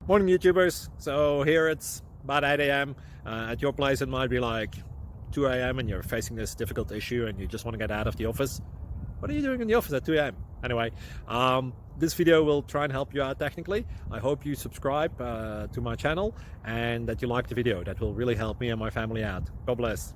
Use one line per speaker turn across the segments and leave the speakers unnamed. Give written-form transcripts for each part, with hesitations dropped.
Morning YouTubers. So here it's about 8 a.m. At your place it might be like 2 a.m. and you're facing this difficult issue and you just want to get out of the office. What are you doing in the office at 2 a.m.? Anyway, this video will try and help you out technically. I hope you subscribe to my channel and that you like the video. That will really help me and my family out. God bless.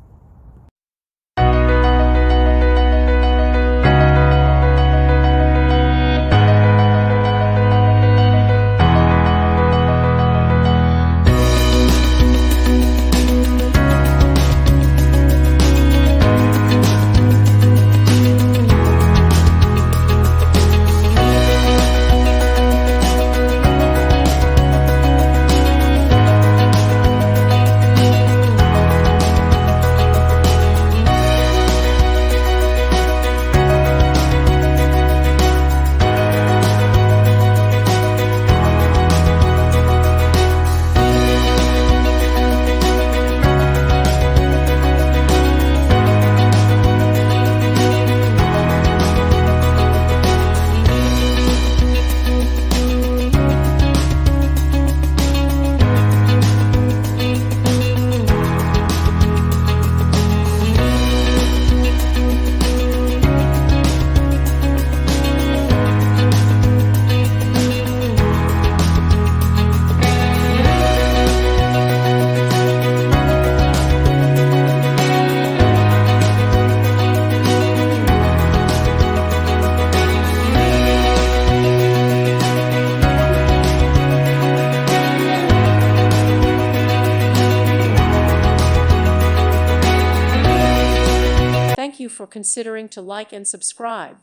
Thank you for considering to like and subscribe.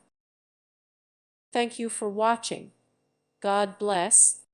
Thank you for watching. God bless.